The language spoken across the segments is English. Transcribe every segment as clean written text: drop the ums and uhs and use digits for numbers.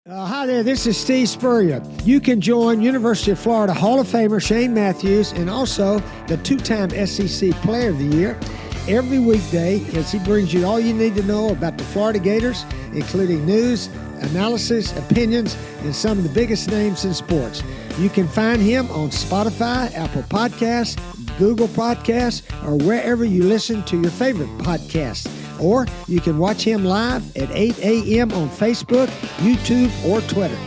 Hi there, this is Steve Spurrier. You can join University of Florida Hall of Famer Shane Matthews and also the two-time SEC Player of the Year every weekday as he brings you all you need to know about the Florida Gators, including news, analysis, opinions, and some of the biggest names in sports. You can find him on Spotify, Apple Podcasts, Google Podcasts, or wherever you listen to your favorite podcasts. Or you can watch him live at 8 a.m. on Facebook, YouTube, or Twitter.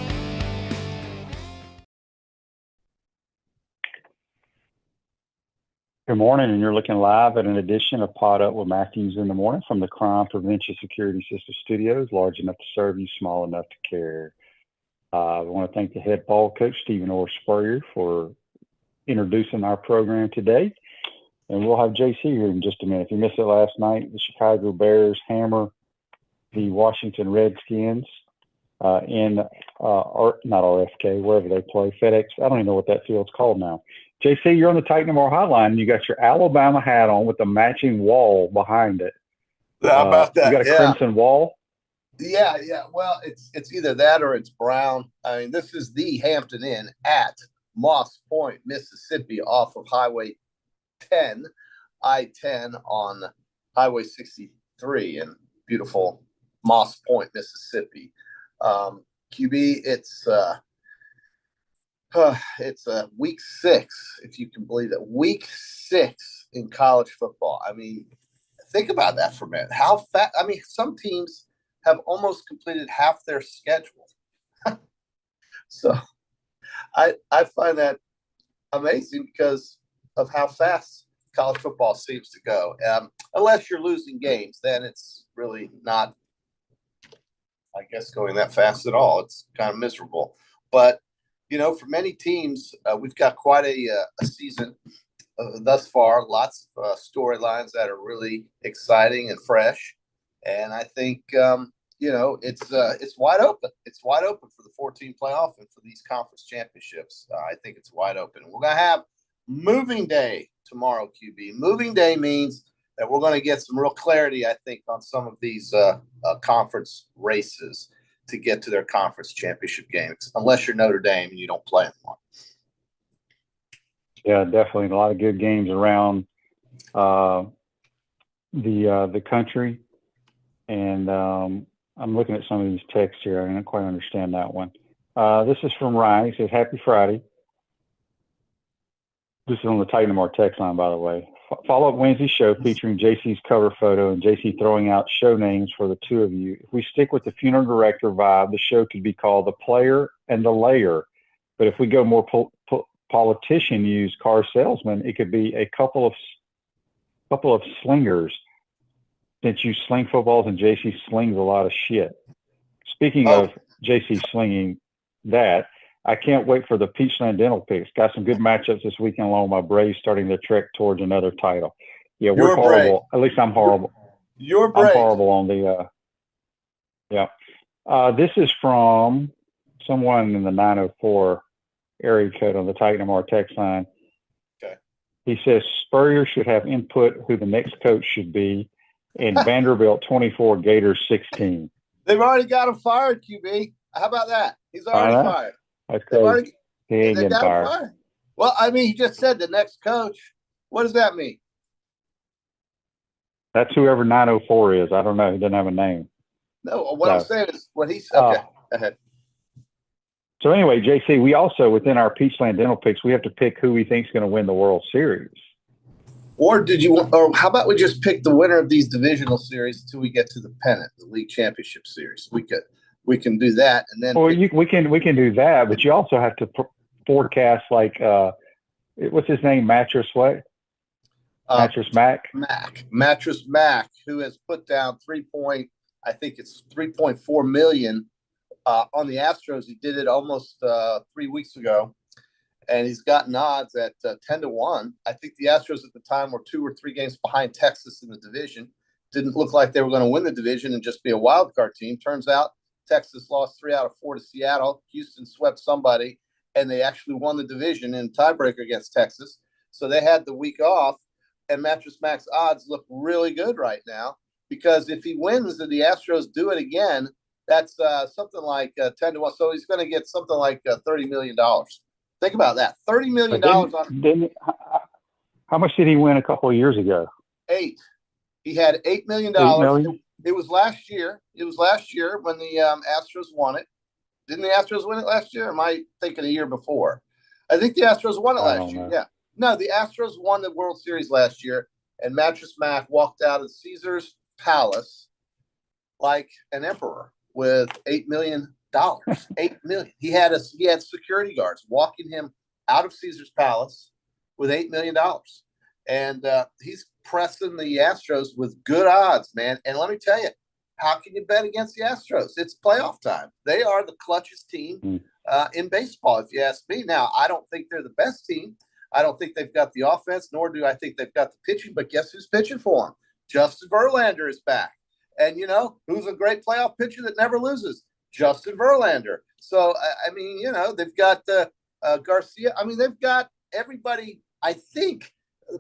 Good morning, and you're looking live at an edition of PodUp with Matthews in the Morning from the Crime Prevention Security System Studios, large enough to serve you, small enough to care. I want to thank the head ball coach, Stephen Orr Spurrier, for introducing our program today. And we'll have JC here in just a minute. If you missed it last night, the Chicago Bears hammer the Washington Redskins in not RFK, wherever they play, FedEx. I don't even know what that field's called now. JC, you're on the Titan More Hotline. You got your Alabama hat on with the matching wall behind it. How about that? You got a crimson wall? Yeah. Well, it's either that or it's brown. I mean, this is the Hampton Inn at Moss Point, Mississippi, off of Highway 10, I-10 on Highway 63 in beautiful Moss Point, Mississippi. QB, it's week 6, if you can believe it. Week 6 in college football. I mean, think about that for a minute. How fast? I mean, some teams have almost completed half their schedule. So I find that amazing because of how fast college football seems to go. Unless you're losing games, then it's really not, I guess, going that fast at all. It's kind of miserable. But, for many teams, we've got quite a season thus far. Lots of storylines that are really exciting and fresh. And I think, it's wide open. It's wide open for the 14 playoff and for these conference championships. I think it's wide open. We're going to have moving day tomorrow, QB. Moving day means that we're going to get some real clarity, I think, on some of these conference races to get to their conference championship games, unless you're Notre Dame and you don't play anymore. Yeah, definitely. A lot of good games around the country. And I'm looking at some of these texts here. I don't quite understand that one. This is from Ryan. He says, Happy Friday. This is on the Titan More text line, by the way. Follow-up Wednesday show featuring JC's cover photo and JC throwing out show names for the two of you. If we stick with the funeral director vibe, the show could be called The Player and the Layer. But if we go more politician use car salesman, it could be a couple of slingers, since you sling footballs and JC slings a lot of shit. Speaking of JC slinging that, I can't wait for the Peachland Dental picks. Got some good matchups this weekend along with my Braves starting their trek towards another title. Yeah, we're horrible. At least I'm horrible. You're brave. I'm horrible on the this is from someone in the 904 area code on the Titan MR text line. Okay. He says Spurrier should have input who the next coach should be, and Vanderbilt 24, Gators 16. They've already got him fired, QB. How about that? He's already fired. Okay. He ain't getting fired. Well, I mean, he just said the next coach. What does that mean? That's whoever 904 is. I don't know. He doesn't have a name. No, what I'm saying is what he said. Okay, go ahead. So anyway, JC, we also, within our Peachland Dental picks, we have to pick who we think is going to win the World Series. Or how about we just pick the winner of these divisional series until we get to the pennant, the league championship series? We can do that, and then we can do that, but you also have to forecast what's his name, Mattress what? Mattress Mac. Mattress Mac, who has put down 3.4 million on the Astros. He did it almost 3 weeks ago, and he's gotten odds at 10-1. I think the Astros at the time were 2 or 3 games behind Texas in the division. Didn't look like they were going to win the division and just be a wild card team. Turns out Texas lost 3 out of 4 to Seattle. Houston swept somebody, and they actually won the division in tiebreaker against Texas. So they had the week off, and Mattress Mac's odds look really good right now, because if he wins and the Astros do it again, That's something like 10-1. So he's going to get something like $30 million. Think about that. $30 million on how much did he win a couple of years ago? 8. He had $8 million. $8 million? It was last year. It was last year when the Astros won it. Didn't the Astros win it last year? Or am I thinking a year before? I think the Astros won it last year. Yeah. No, the Astros won the World Series last year, and Mattress Mac walked out of Caesar's Palace like an emperor with $8 million. $8 million. He had security guards walking him out of Caesar's Palace with $8 million. And he's pressing the Astros with good odds, man. And let me tell you, how can you bet against the Astros? It's playoff time. They are the clutchest team in baseball, if you ask me. Now, I don't think they're the best team. I don't think they've got the offense, nor do I think they've got the pitching. But guess who's pitching for them? Justin Verlander is back. And, you know, who's a great playoff pitcher that never loses? Justin Verlander. So, I mean, you know, they've got Garcia. I mean, they've got everybody, I think.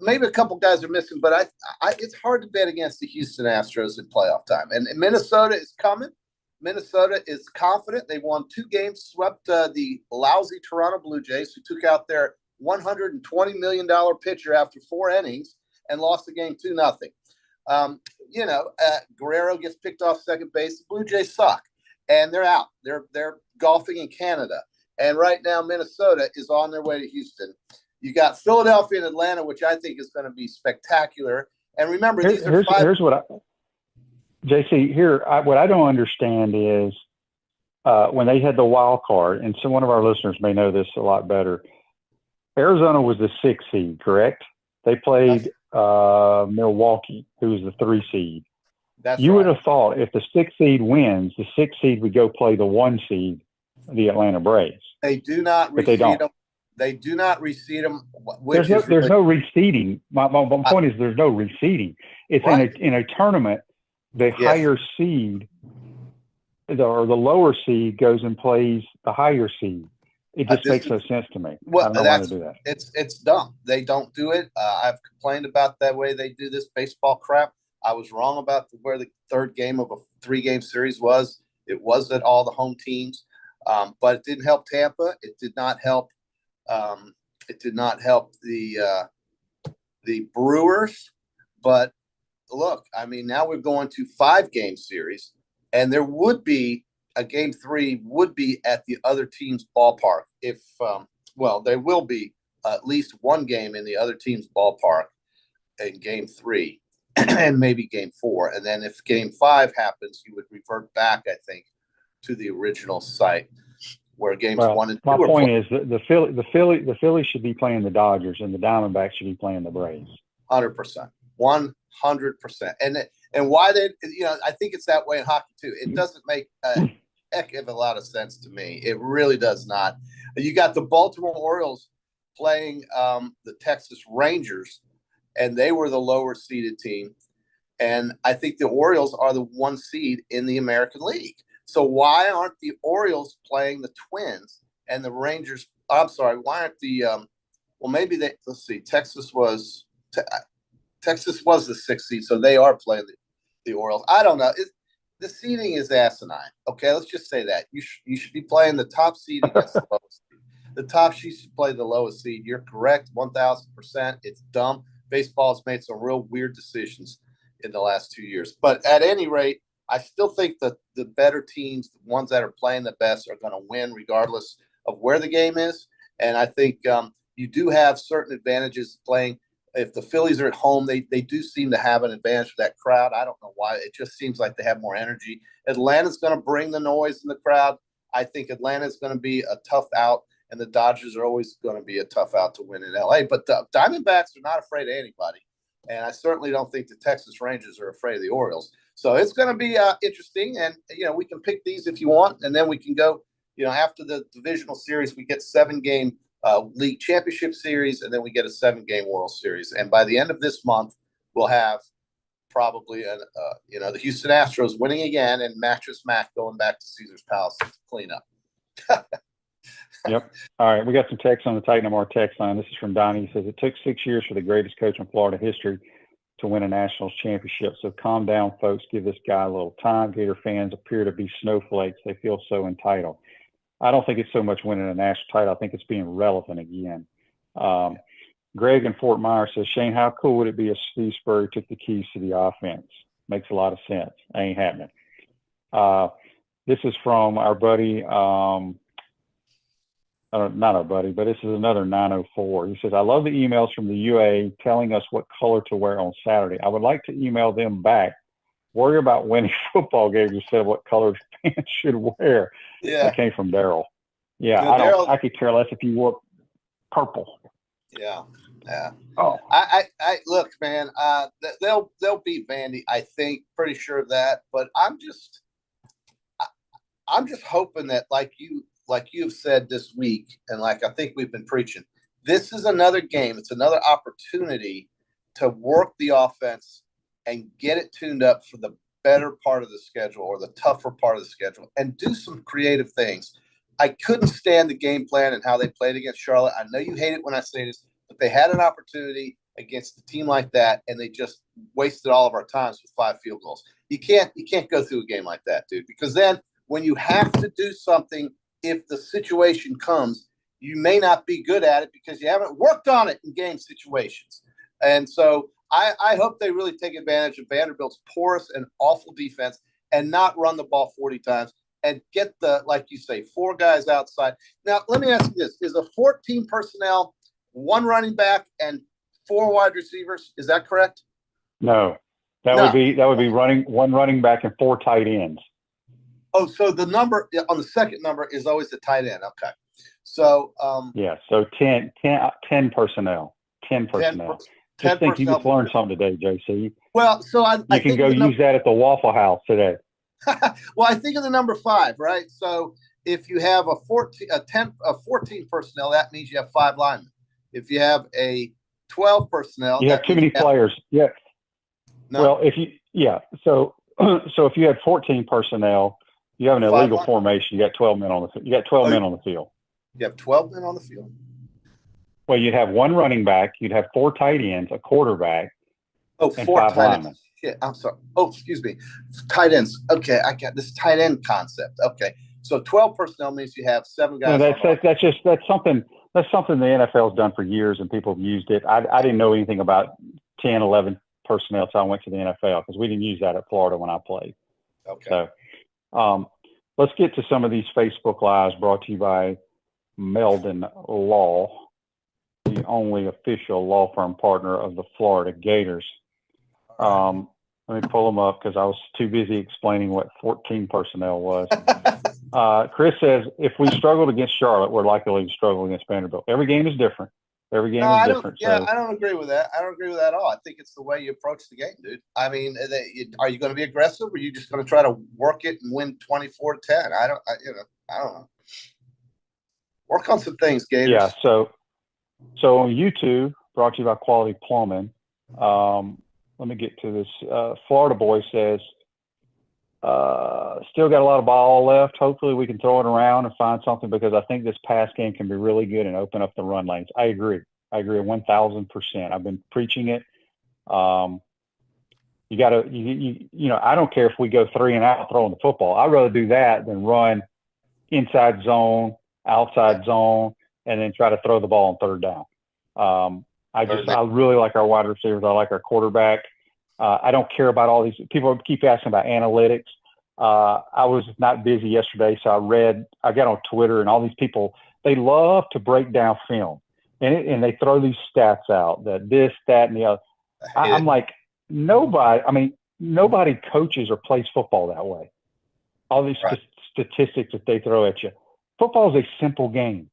Maybe a couple guys are missing, but it's hard to bet against the Houston Astros in playoff time. And Minnesota is coming. Minnesota is confident. They won 2 games, swept the lousy Toronto Blue Jays, who took out their $120 million pitcher after 4 innings and lost the game 2-0. You know, Guerrero gets picked off second base. The Blue Jays suck, and they're out. They're golfing in Canada. And right now, Minnesota is on their way to Houston. You got Philadelphia and Atlanta, which I think is going to be spectacular. And remember, here's what JC, what I don't understand is when they had the wild card, and one of our listeners may know this a lot better. Arizona was the 6th seed, correct? They played Milwaukee, who was the 3 seed. You would have thought if the 6th seed wins, the 6th seed would go play the 1 seed, the Atlanta Braves. They do not, but they don't. They do not reseed them. There's no reseeding. My point is there's no reseeding. It's right. in a tournament, the higher seed or the lower seed goes and plays the higher seed. It just makes no sense to me. Well, I don't want to do that. It's dumb. They don't do it. I've complained about that way they do this baseball crap. I was wrong about where the 3rd game of a 3-game series was. It was at all the home teams, but it didn't help Tampa. It did not help. It did not help the Brewers, but look, I mean, now we're going to 5-game series, and there would be a game 3 would be at the other team's ballpark. If there will be at least 1 game in the other team's ballpark in game 3, and maybe game 4, and then if game 5 happens, you would revert back, I think, to the original site. Where games 1 and 2 my point is the Phillies should be playing the Dodgers and the Diamondbacks should be playing the Braves. 100%, 100%. And why they, you know, I think it's that way in hockey too. It doesn't make a heck of a lot of sense to me. It really does not. You got the Baltimore Orioles playing the Texas Rangers, and they were the lower seeded team. And I think the Orioles are the 1 seed in the American League. So why aren't the Orioles playing the Twins and the Rangers? I'm sorry. Why aren't the maybe they, let's see. Texas was the 6th seed, so they are playing the Orioles. I don't know. The seeding is asinine. Okay, let's just say that you should be playing the top seed against the lowest seed. The top seed should play the lowest seed. You're correct, 1,000%. It's dumb. Baseball has made some real weird decisions in the last 2 years, but at any rate, I still think that the better teams, the ones that are playing the best, are going to win regardless of where the game is. And I think you do have certain advantages playing. If the Phillies are at home, they do seem to have an advantage for that crowd. I don't know why. It just seems like they have more energy. Atlanta's going to bring the noise in the crowd. I think Atlanta's going to be a tough out, and the Dodgers are always going to be a tough out to win in L.A. But the Diamondbacks are not afraid of anybody. And I certainly don't think the Texas Rangers are afraid of the Orioles. So it's going to be interesting. And, you know, we can pick these if you want. And then we can go, you know, after the divisional series, we get 7-game league championship series. And then we get a 7-game World Series. And by the end of this month, we'll have probably, the Houston Astros winning again and Mattress Mac going back to Caesar's Palace to clean up. Yep. All right. We got some text on the Titan MR text line. This is from Donnie. He says, it took 6 years for the greatest coach in Florida history to win a national championship. So calm down, folks. Give this guy a little time. Gator fans appear to be snowflakes. They feel so entitled. I don't think it's so much winning a national title. I think it's being relevant again. Greg in Fort Myers says, Shane, how cool would it be if Steve Spurrier took the keys to the offense? Makes a lot of sense. Ain't happening. This is from our buddy, not our buddy, but this is another 904. He says, I love the emails from the UA telling us what color to wear on Saturday. I would like to email them back. Worry about winning football games instead of what color fans should wear. Yeah. That came from Daryl. Yeah, Daryl, I could care less if you wore purple. Yeah. Yeah. Oh, I look, man. They'll beat Vandy. I think, pretty sure of that. But I'm just hoping that, like you've said this week, and like I think we've been preaching, this is another game. It's another opportunity to work the offense and get it tuned up for the better part of the schedule or the tougher part of the schedule, and do some creative things. I couldn't stand the game plan and how they played against Charlotte. I know you hate it when I say this, but they had an opportunity against a team like that, and they just wasted all of our times with 5 field goals. You can't go through a game like that, dude, because then when you have to do something, if the situation comes, you may not be good at it because you haven't worked on it in game situations. And so I hope they really take advantage of Vanderbilt's porous and awful defense and not run the ball 40 times and get the, like you say, 4 guys outside. Now, let me ask you this. Is a 14 personnel, 1 running back and 4 wide receivers? Is that correct? No. That would be running 1 running back and 4 tight ends. Oh, so the number on the second number is always the tight end. Okay. So yeah, so 10 personnel. 10 personnel. Just think you just learned something today, JC. Well, so you can go use that at the Waffle House today. Well, I think of the number 5, right? So if you have a 14 personnel, that means you have 5 linemen. If you have a 12 personnel, you have too many players. Yeah. No. Well, so if you had 14 personnel, you have an illegal formation. You got 12 men on the field. You got 12 men on the field. You have 12 men on the field. Well, you'd have 1 running back. You'd have 4 tight ends, a quarterback, and 4 5 linemen. Shit, I'm sorry. Oh, excuse me. Tight ends. Okay, I got this tight end concept. Okay, so 12 personnel means you have 7 guys. No, that's something the NFL's done for years, and people have used it. I didn't know anything about 10, 11 personnel, so I went to the NFL because we didn't use that at Florida when I played. Okay. So, let's get to some of these Facebook Lives brought to you by Meldon Law, the only official law firm partner of the Florida Gators. Let me pull them up because I was too busy explaining what 14 personnel was. Chris says, if we struggled against Charlotte, we're likely to struggle against Vanderbilt. Every game is different. Every game is different. Yeah, I don't agree with that. I don't agree with that at all. I think it's the way you approach the game, dude. I mean, are you going to be aggressive, or are you just going to try to work it and win 24-10? I don't know. Work on some things, Gators. Yeah. So on YouTube, brought to you by Quality Plumbing. Let me get to this. Florida boy says, still got a lot of ball left. Hopefully we can throw it around and find something, because I think this pass game can be really good and open up the run lanes. I agree 1,000%. I've been preaching it. You got to, I don't care if we go 3 and out throwing the football. I'd rather do that than run inside zone, outside zone, and then try to throw the ball on 3rd down. I really like our wide receivers. I like our quarterback. I don't care about all these people keep asking about analytics. I was not busy yesterday, so I got on Twitter, and all these people, they love to break down film, and they throw these stats out that this, that, and the other. I'm like, nobody coaches or plays football that way. All these statistics that they throw at you. Football is a simple game.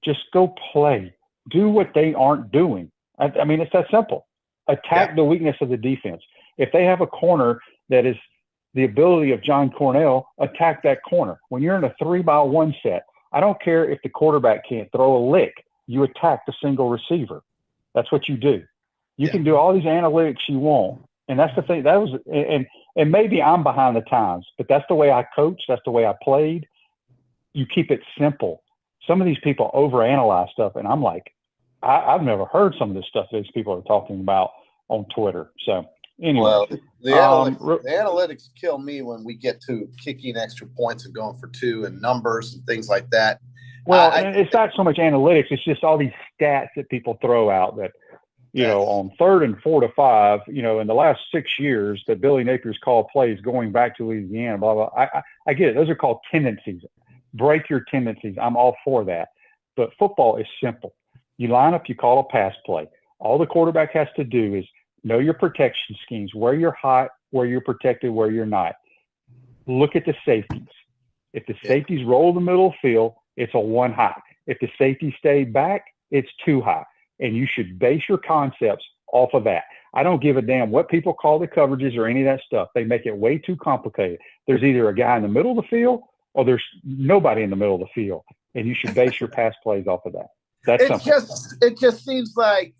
Just go play. Do what they aren't doing. I mean, it's that simple. Attack the weakness of the defense. If they have a corner that is the ability of John Cornell, attack that corner. When you're in a 3-by-1 set, I don't care if the quarterback can't throw a lick. You attack the single receiver. That's what you do. You can do all these analytics you want. And that's the thing. That was, and maybe I'm behind the times, but that's the way I coach. That's the way I played. You keep it simple. Some of these people overanalyze stuff, and I'm like, I've never heard some of this stuff these people are talking about on Twitter. So anyway, well, the analytics kill me when we get to kicking extra points and going for 2 and numbers and things like that. Well, it's not so much analytics; it's just all these stats that people throw out that, on 3rd and 4 to 5, in the last 6 years that Billy Napier's called plays going back to Louisiana, blah, blah. I get it. Those are called tendencies. Break your tendencies. I'm all for that. But football is simple. You line up, you call a pass play. All the quarterback has to do is know your protection schemes, where you're hot, where you're protected, where you're not. Look at the safeties. If the safeties roll the middle of the field, it's a 1 high. If the safeties stay back, it's 2 high. And you should base your concepts off of that. I don't give a damn what people call the coverages or any of that stuff. They make it way too complicated. There's either a guy in the middle of the field or there's nobody in the middle of the field. And you should base your pass plays off of that. It just seems like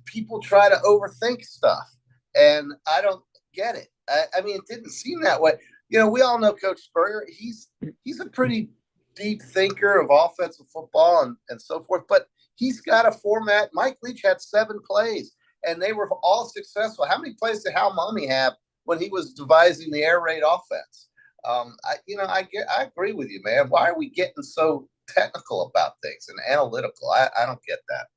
people try to overthink stuff, and I don't get it. I mean, it didn't seem that way. We all know Coach Spurrier. He's a pretty deep thinker of offensive football and so forth, but he's got a format. Mike Leach had 7 plays, and they were all successful. How many plays did Hal Mommy have when he was devising the air raid offense? I agree with you, man. Why are we getting so technical about things and analytical? I don't get that.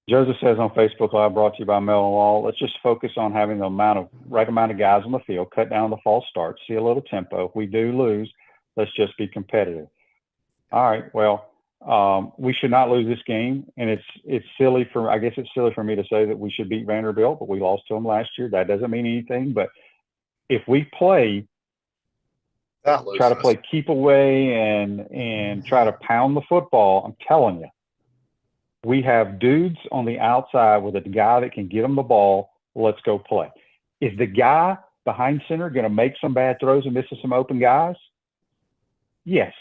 Joseph says on Facebook Live, brought to you by Mellon Law, let's just focus on having the right amount of guys on the field, cut down the false starts, see a little tempo. If we do lose, let's just be competitive. All right, well, we should not lose this game, and it's silly for me to say that we should beat Vanderbilt, but we lost to them last year. That doesn't mean anything, but if we try to play keep away and try to pound the football, I'm telling you, we have dudes on the outside with a guy that can get them the ball. Let's go play. Is the guy behind center going to make some bad throws and miss some open guys? Yes.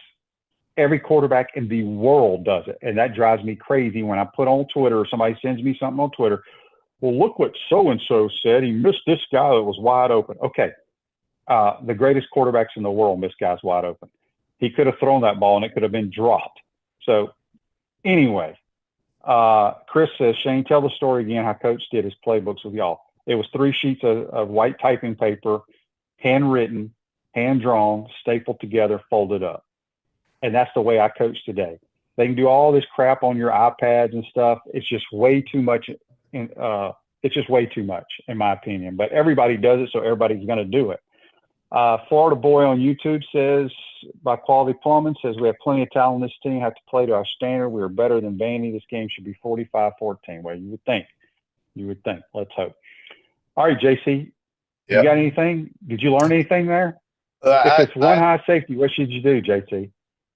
Every quarterback in the world does it. And that drives me crazy when I put on Twitter or somebody sends me something on Twitter. Well, look what so-and-so said. He missed this guy that was wide open. Okay. The greatest quarterbacks in the world miss guys wide open. He could have thrown that ball and it could have been dropped. So anyway, Chris says, Shane, tell the story again how Coach did his playbooks with y'all. It was 3 sheets of white typing paper, handwritten, hand-drawn, stapled together, folded up. And that's the way I coach today. They can do all this crap on your iPads and stuff. It's just way too much. It's just way too much, in my opinion. But everybody does it, so everybody's going to do it. Florida Boy on YouTube says, by Quality Plumbing, says, we have plenty of talent on this team, have to play to our standard. We are better than Vandy. This game should be 45-14. Well, you would think. Let's hope. All right, JC, you got anything? Did you learn anything there? If it's one high safety, what should you do, JC?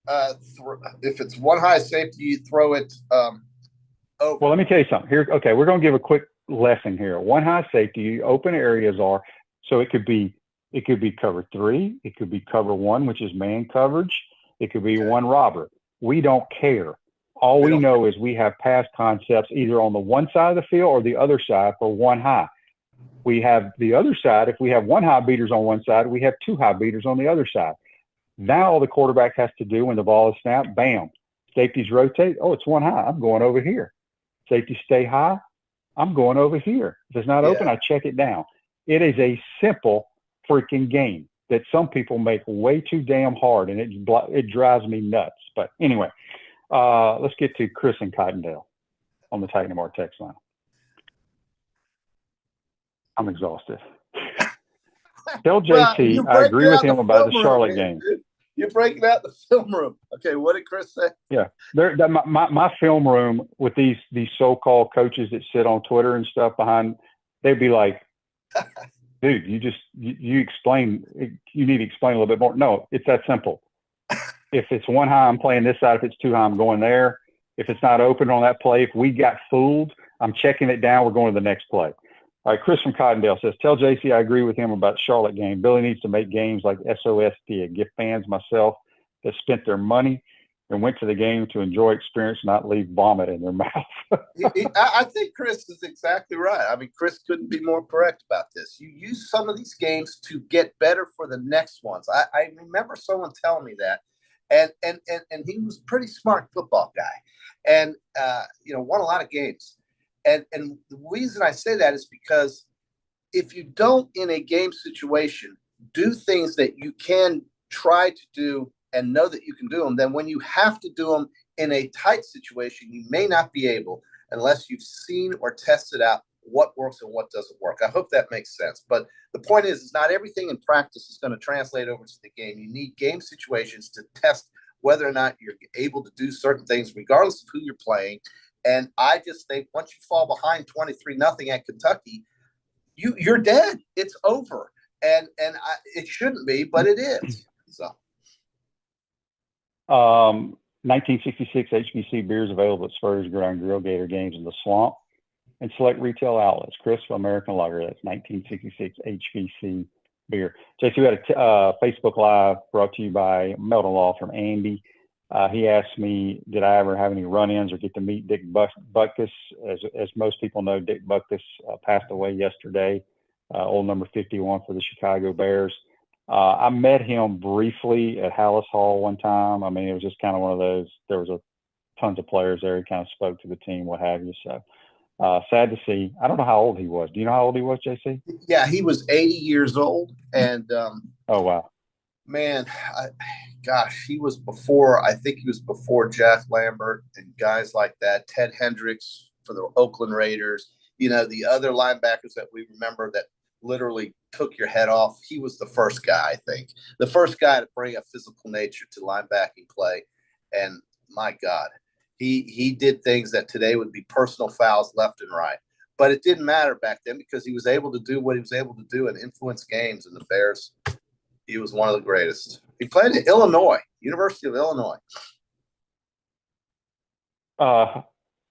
If it's one high safety, you throw it over. Well, let me tell you something. We're going to give a quick lesson here. One high safety, open areas are, so it could be cover 3. It could be cover 1, which is man coverage. It could be one robber. We don't care. All we know is we have pass concepts either on the one side of the field or the other side for one high. We have the other side. If we have one high beaters on one side, we have 2 high beaters on the other side. Now all the quarterback has to do when the ball is snapped, bam. Safeties rotate. Oh, it's one high. I'm going over here. Safeties stay high. I'm going over here. If it's not open, I check it down. It is a simple freaking game that some people make way too damn hard, and it drives me nuts. But anyway, let's get to Chris and Cottondale on the Titan MR text line. I'm exhausted. Tell JT I agree with him about the Charlotte game. You're breaking out the film room. Okay, what did Chris say? Yeah, my film room with these so-called coaches that sit on Twitter and stuff behind, they'd be like, dude, you explain. You need to explain a little bit more. No, it's that simple. If it's one high, I'm playing this side. If it's 2 high, I'm going there. If it's not open on that play, if we got fooled, I'm checking it down. We're going to the next play. All right, Chris from Cottondale says, tell JC I agree with him about the Charlotte game. Billy needs to make games like SOS did. Give fans, myself, that spent their money and went to the game to enjoy experience, not leave vomit in their mouth. I think Chris is exactly right. I mean, Chris couldn't be more correct about this. You use some of these games to get better for the next ones. I remember someone telling me that, and he was a pretty smart football guy, and won a lot of games. And the reason I say that is because if you don't, in a game situation, do things that you can try to do and know that you can do them, then when you have to do them in a tight situation, you may not be able unless you've seen or tested out what works and what doesn't work. I hope that makes sense. But the point is not everything in practice is going to translate over to the game. You need game situations to test whether or not you're able to do certain things, regardless of who you're playing. And I just think once you fall behind 23-0 at Kentucky, you're dead. It's over. And it shouldn't be, but it is. So, 1966 HBC beers available at Spurs Gridiron Grill, Gator Games in the Swamp, and select retail outlets. Crisp American Lager. That's 1966 HBC beer. JC, we had a Facebook Live brought to you by Melton Law from Andy. He asked me, did I ever have any run-ins or get to meet Dick Butkus? As most people know, Dick Butkus passed away yesterday, old number 51 for the Chicago Bears. I met him briefly at Hallis Hall one time. I mean, it was just kind of one of those, there was tons of players there. He kind of spoke to the team, what have you. So sad to see. I don't know how old he was. Do you know how old he was, JC? Yeah, he was 80 years old. And oh, wow. Man, he was before, I think he was before Jack Lambert and guys like that, Ted Hendricks for the Oakland Raiders, the other linebackers that we remember that literally took your head off. He was the first guy, I think, the first guy to bring a physical nature to linebacking play. And my God, he did things that today would be personal fouls left and right. But it didn't matter back then because he was able to do what he was able to do and influence games. And the Bears, he was one of the greatest. He played at Illinois, University of Illinois.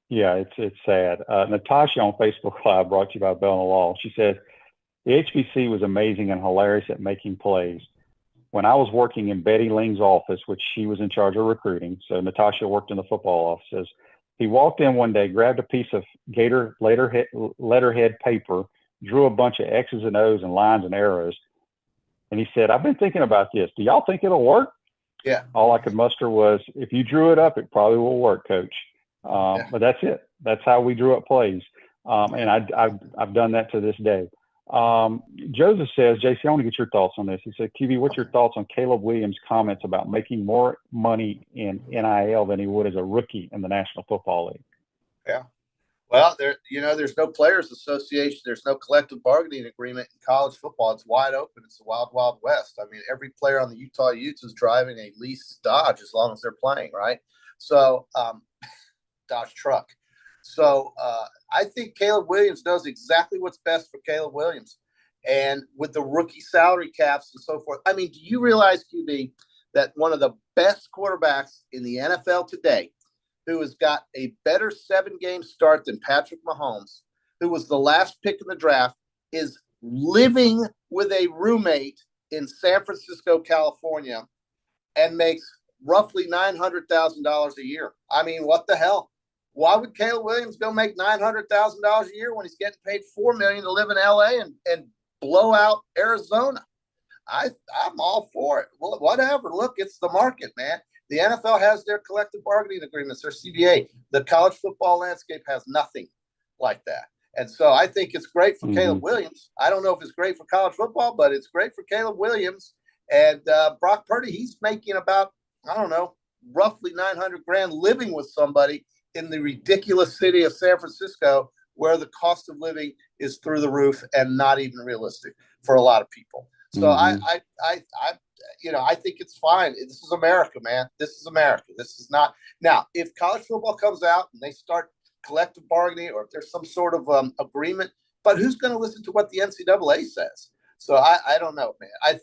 Yeah, it's sad. Natasha on Facebook Live, brought to you by Bell and Law. She said, the HBC was amazing and hilarious at making plays. When I was working in Betty Ling's office, which she was in charge of recruiting, so Natasha worked in the football offices, he walked in one day, grabbed a piece of Gator letterhead paper, drew a bunch of X's and O's and lines and arrows, and he said, I've been thinking about this. Do y'all think it'll work? Yeah. All I could muster was, if you drew it up, it probably will work, Coach. But that's it. That's how we drew up plays. And I've done that to this day. Joseph says, JC, I want to get your thoughts on this. He said, QB, what's your thoughts on Caleb Williams' comments about making more money in NIL than he would as a rookie in the National Football League? Yeah. Well, there's no players association. There's no collective bargaining agreement in college football. It's wide open. It's the wild, wild west. I mean, every player on the Utah Utes is driving a leased Dodge as long as they're playing, right? So, Dodge truck. So I think Caleb Williams knows exactly what's best for Caleb Williams. And with the rookie salary caps and so forth, I mean, do you realize, QB, that one of the best quarterbacks in the NFL today, who has got a better 7-game start than Patrick Mahomes, who was the last pick in the draft, is living with a roommate in San Francisco, California, and makes roughly $900,000 a year? I mean, what the hell? Why would Caleb Williams go make $900,000 a year when he's getting paid $4 million to live in LA and blow out Arizona? I'm all for it. Well, whatever. Look, it's the market, man. The NFL has their collective bargaining agreements, their CBA. The college football landscape has nothing like that. And so I think it's great for Caleb Williams. I don't know if it's great for college football, but it's great for Caleb Williams. And Brock Purdy, he's making about, I don't know, roughly $900,000 living with somebody in the ridiculous city of San Francisco, where the cost of living is through the roof and not even realistic for a lot of people. So I think it's fine. This is America, man. This is America. This is not. Now, if college football comes out and they start collective bargaining, or if there's some sort of agreement, but who's going to listen to what the NCAA says? So I don't know, man.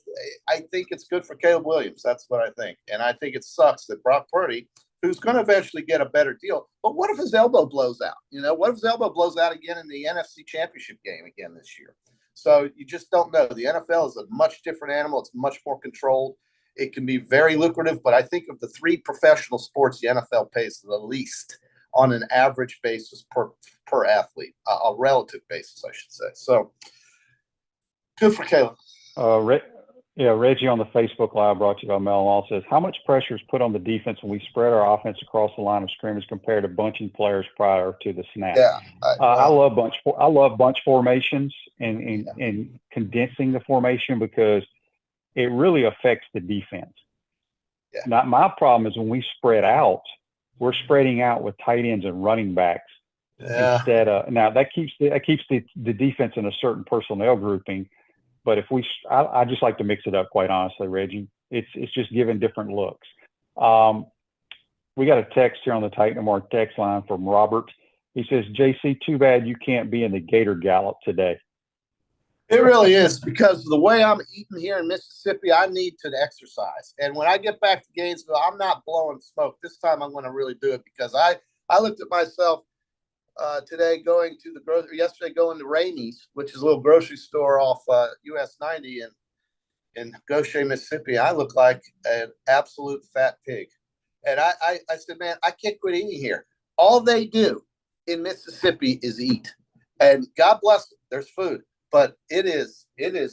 I think it's good for Caleb Williams. That's what I think. And I think it sucks that Brock Purdy, who's going to eventually get a better deal, but what if his elbow blows out? What if his elbow blows out again in the NFC Championship game again this year? So you just don't know. The NFL is a much different animal. It's much more controlled. It can be very lucrative, but I think of the 3 professional sports, the NFL pays the least on an average basis per athlete, a relative basis, I should say. So good for Caleb. Yeah, Reggie on the Facebook Live brought to you by Mel All says, how much pressure is put on the defense when we spread our offense across the line of scrimmage compared to bunching players prior to the snap? Yeah, I love bunch formations and condensing the formation because it really affects the defense. Yeah. Now, my problem is when we spread out, we're spreading out with tight ends and running backs instead of. Now that keeps the defense in a certain personnel grouping. But if I just like to mix it up, quite honestly, Reggie. It's just giving different looks. We got a text here on the Titan Mark text line from Robert. He says, JC, too bad you can't be in the Gator Gallop today. It really is, because the way I'm eating here in Mississippi, I need to exercise. And when I get back to Gainesville, I'm not blowing smoke. This time I'm going to really do it, because I looked at myself today going to the grocery, yesterday going to Ramey's, which is a little grocery store off US 90 in Goshen, Mississippi. I look like an absolute fat pig. And I said, man, I can't quit eating here. All they do in Mississippi is eat. And God bless them, there's food. But it is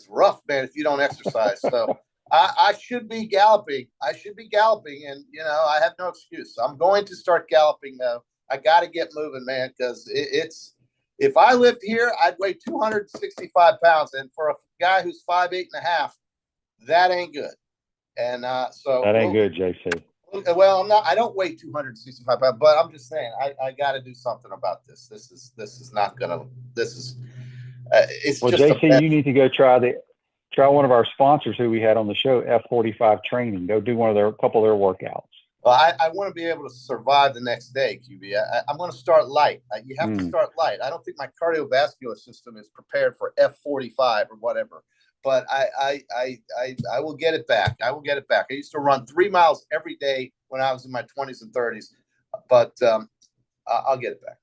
rough, man, if you don't exercise. So I should be galloping. And, I have no excuse. I'm going to start galloping, though. I got to get moving, man, because if I lived here, I'd weigh 265 pounds. And for a guy who's 5'8" and a half, that ain't good. And so that ain't good, JC. Well, I don't weigh 265 pounds, but I'm just saying I got to do something about this. This is not going to. This is. It's well, just JC, you need to go try one of our sponsors who we had on the show, F45 Training. Go do a couple of their workouts. Well, I want to be able to survive the next day, QB. I'm going to start light. You have to start light. I don't think my cardiovascular system is prepared for F45 or whatever. But I will get it back. I I used to run 3 miles every day when I was in my 20s and 30s. But I'll get it back.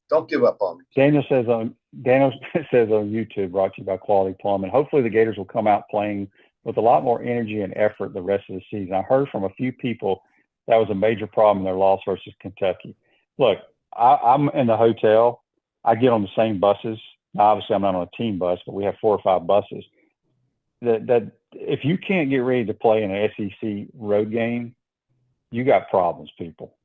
Don't give up on me. Daniel says on YouTube, brought to you by Quality Plumbing. Hopefully the Gators will come out playing with a lot more energy and effort the rest of the season. I heard from a few people that was a major problem in their loss versus Kentucky. Look, I'm in the hotel. I get on the same buses. Now, obviously, I'm not on a team bus, but we have 4 or 5 buses. That if you can't get ready to play in an SEC road game, you got problems, people.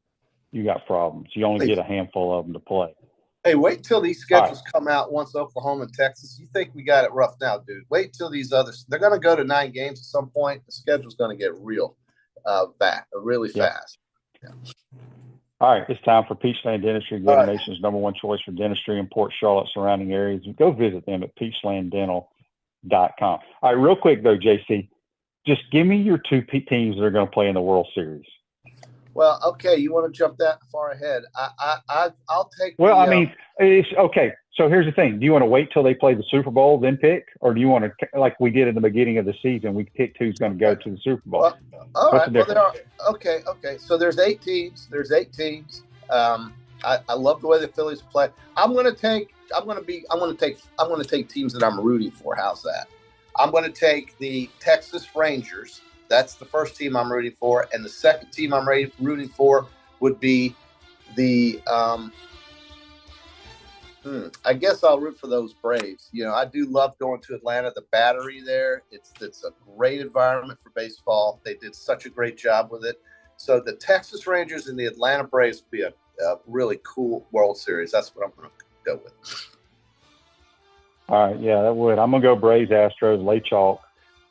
You got problems. You only get a handful of them to play. Hey, wait till these schedules come out once Oklahoma and Texas. You think we got it rough now, dude. Wait till these others. They're going to go to 9 games at some point. The schedule's going to get real really fast. Yeah. All right, it's time for Peachland Dentistry, Gator Nation's #1 choice for dentistry in Port Charlotte surrounding areas. Go visit them at peachlanddental.com. All right, real quick, though, JC, just give me your 2 teams that are going to play in the World Series. Well, okay, you want to jump that far ahead? I'll take. Well, I mean, it's okay. So here's the thing: do you want to wait till they play the Super Bowl then pick, or do you want to, like we did in the beginning of the season, we pick who's going to go to the Super Bowl? Well, all right. Well, there are okay. So there's 8 teams. I love the way the Phillies play. I'm going to take teams that I'm rooting for. How's that? I'm going to take the Texas Rangers. That's the first team I'm rooting for. And the second team I'm rooting for would be the I guess I'll root for those Braves. I do love going to Atlanta, the Battery there. It's a great environment for baseball. They did such a great job with it. So the Texas Rangers and the Atlanta Braves would be a really cool World Series. That's what I'm going to go with. All right, yeah, that would. I'm going to go Braves, Astros, lay chalk.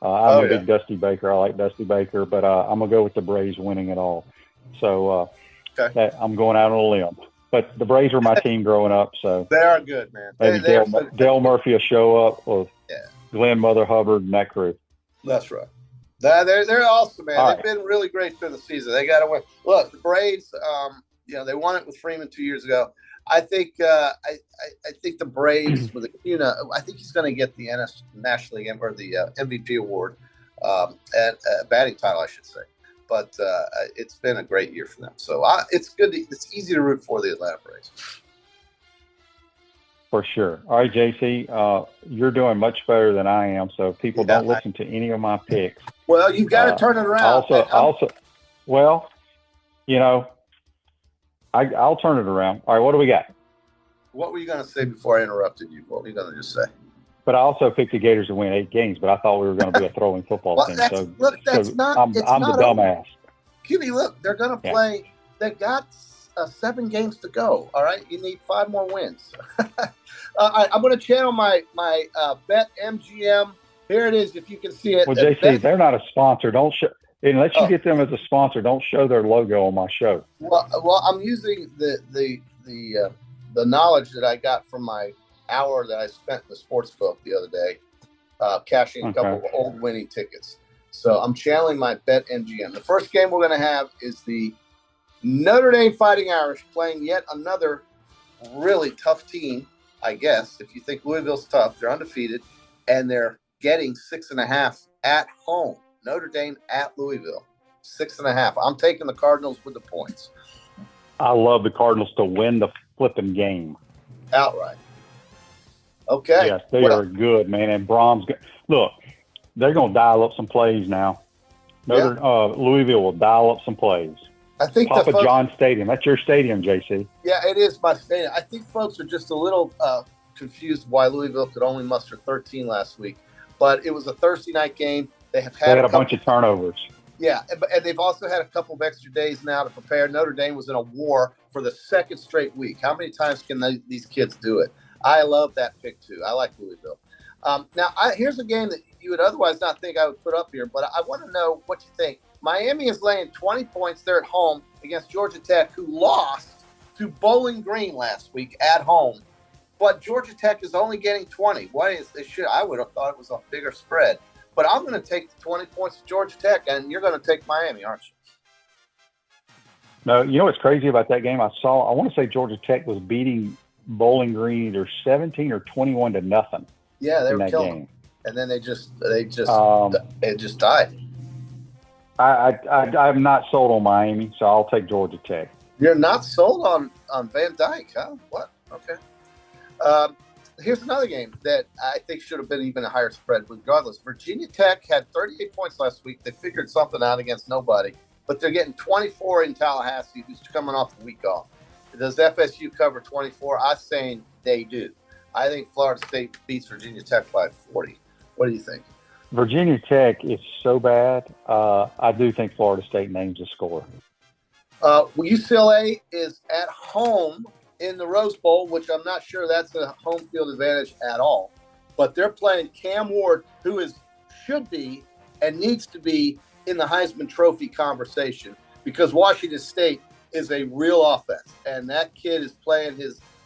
I'm a big Dusty Baker. I like Dusty Baker, but I'm going to go with the Braves winning it all. So I'm going out on a limb. But the Braves were my team growing up. So they are good, man. Maybe Dale Murphy will show up with Glenn Mother Hubbard and that crew. That's right. They're awesome, man. All They've been really great through the season. They got to win. Look, the Braves, they won it with Freeman 2 years ago. I think I think the Braves with I think he's going to get the National League or the MVP award and batting title, I should say. But it's been a great year for them. So it's good. It's easy to root for the Atlanta Braves. For sure. All right, JC, you're doing much better than I am. So people don't listen to any of my picks. Well, you've got to turn it around. I'll turn it around. All right, what do we got? What were you going to say before I interrupted you? What were you going to just say? But I also picked the Gators to win 8 games, but I thought we were going to be a throwing football Well, team. that's So not. I'm It's the not dumbass. QB, look, they're going to play. They've got 7 games to go. All right, you need 5 more wins. I'm going to channel my Bet MGM. Here it is, if you can see it. Well, JC, they're not a sponsor. Don't show unless you get them as a sponsor. Don't show their logo on my show. Well, I'm using the knowledge that I got from my hour that I spent in the sports book the other day, cashing a couple of old winning tickets. So I'm channeling my Bet MGM. The first game we're going to have is the Notre Dame Fighting Irish playing yet another really tough team, I guess. If you think Louisville's tough, they're undefeated, and they're getting 6.5 at home. Notre Dame at Louisville, 6.5. I'm taking the Cardinals with the points. I love the Cardinals to win the flipping game outright. Okay. Yes, they are good, man. And Brom's look, they're going to dial up some plays now. Louisville will dial up some plays. I think Papa John Stadium. That's your stadium, JC. Yeah, it is my stadium. I think folks are just a little confused why Louisville could only muster 13 last week. But it was a Thursday night game. They had a bunch of turnovers. Yeah, and they've also had a couple of extra days now to prepare. Notre Dame was in a war for the 2nd straight week. How many times can these kids do it? I love that pick, too. I like Louisville. Now, here's a game that you would otherwise not think I would put up here, but I want to know what you think. Miami is laying 20 points. They're at home against Georgia Tech, who lost to Bowling Green last week at home. But Georgia Tech is only getting 20. I would have thought it was a bigger spread. But I'm going to take the 20 points to Georgia Tech, and you're going to take Miami, aren't you? No, you know what's crazy about that game? I want to say Georgia Tech was beating Bowling Green either 17 or 21 to nothing. Yeah, they were killing them. And then it just died. I'm not sold on Miami, so I'll take Georgia Tech. You're not sold on Van Dyke, huh? What? Okay. Here's another game that I think should have been even a higher spread regardless. Virginia Tech had 38 points last week. They figured something out against nobody, but they're getting 24 in Tallahassee, who's coming off a week off. Does FSU cover 24? I'm saying they do. I think Florida State beats Virginia Tech by 40. What do you think? Virginia Tech is so bad. I do think Florida State names a score. UCLA is at home in the Rose Bowl, which I'm not sure that's a home field advantage at all. But they're playing Cam Ward, who should be and needs to be in the Heisman Trophy conversation, because Washington State is a real offense. And that kid is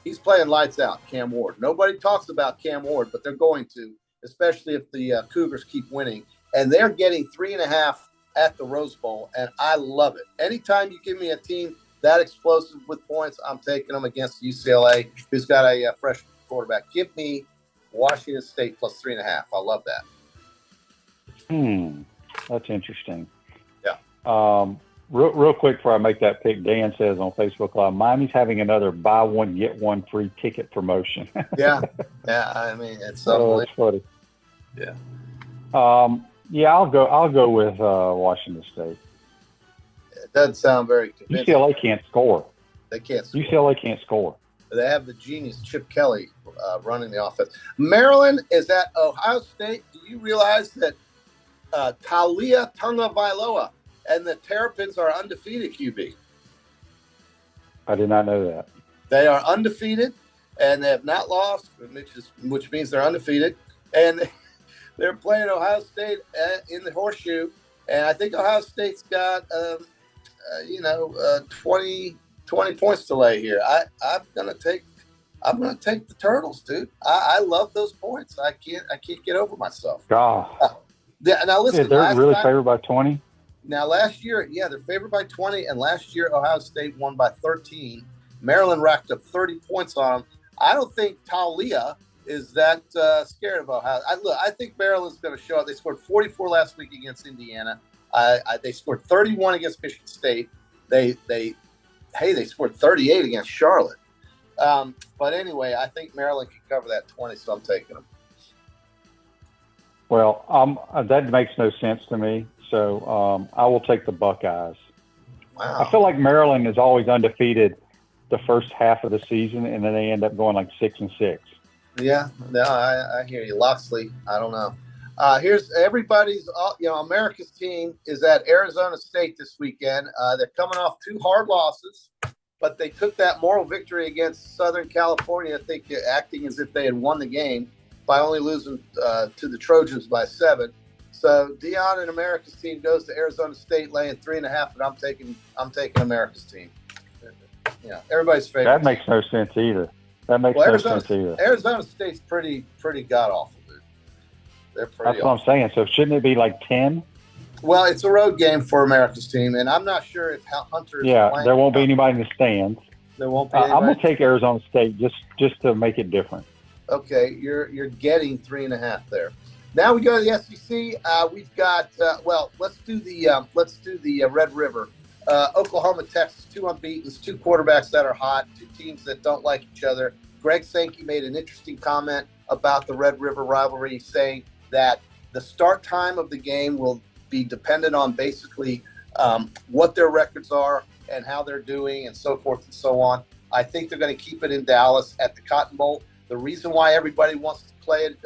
he's playing lights out, Cam Ward. Nobody talks about Cam Ward, but they're going to, especially if the Cougars keep winning. And they're getting 3.5 at the Rose Bowl, and I love it. Anytime you give me a team that explosive with points, I'm taking them against UCLA, who's got a fresh quarterback. Give me Washington State plus 3.5. I love that. That's interesting. Yeah. Real quick before I make that pick, Dan says on Facebook Live, Miami's having another buy one, get one free ticket promotion. Yeah. I mean, it's that's funny. Yeah. I'll go with Washington State. It doesn't sound very convincing. UCLA can't score. They can't score. UCLA can't score. They have the genius Chip Kelly running the offense. Maryland is at Ohio State. Do you realize that Talia Tagovailoa and the Terrapins are undefeated, QB? I did not know that. They are undefeated, and they have not lost, which means they're undefeated. And they're playing Ohio State in the Horseshoe, and I think Ohio State's got 20 points to lay here. I'm gonna take the Turtles, dude. I love those points. I can't get over myself. God. Now listen, they're really favored by 20. Now last year, they're favored by 20, and last year Ohio State won by 13. Maryland racked up 30 points on them. I don't think Talia is that scared of Ohio. I think Maryland's going to show up. They scored 44 last week against Indiana. They scored 31 against Michigan State. They scored 38 against Charlotte. But anyway, I think Maryland can cover that 20, so I'm taking them. Well, that makes no sense to me. So I will take the Buckeyes. Wow. I feel like Maryland is always undefeated the first half of the season, and then they end up going like 6-6. Yeah, no, I hear you. Loxley, I don't know. Here's everybody's, America's team is at Arizona State this weekend. They're coming off 2 hard losses, but they took that moral victory against Southern California, I think, acting as if they had won the game by only losing to the Trojans by 7. So Dion and America's team goes to Arizona State laying 3.5, and I'm taking America's team. Yeah, everybody's favorite. That makes no sense either. Arizona State's pretty god awful, dude. They're pretty. That's what I'm saying. So shouldn't it be like 10? Well, it's a road game for America's team, and I'm not sure if Hunter is Yeah, playing. there won't be anybody in the stands. There won't be. I'm going to take Arizona State just to make it different. Okay, you're getting 3.5 there. Now we go to the SEC. We've got let's do the Red River. Oklahoma, Texas, 2 unbeatens, 2 quarterbacks that are hot, 2 teams that don't like each other. Greg Sankey made an interesting comment about the Red River rivalry, saying that the start time of the game will be dependent on basically what their records are and how they're doing and so forth and so on. I think they're going to keep it in Dallas at the Cotton Bowl. The reason why everybody wants to play it,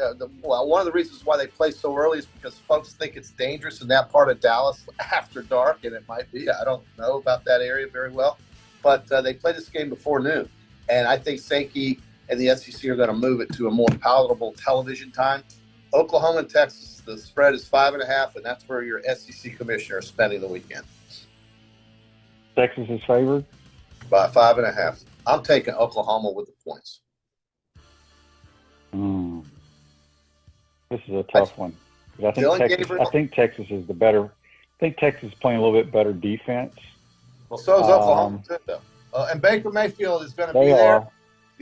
one of the reasons why they play so early is because folks think it's dangerous in that part of Dallas after dark, and it might be. I don't know about that area very well, but they play this game before noon, and I think Sankey and the SEC are going to move it to a more palatable television time. Oklahoma and Texas, the spread is 5.5, and that's where your SEC commissioner is spending the weekend. Texas is favored by 5.5. I'm taking Oklahoma with the points. This is a tough one. I think Texas is the better. I think Texas is playing a little bit better defense. Well, so is Oklahoma too, though. And Baker Mayfield is going to be there.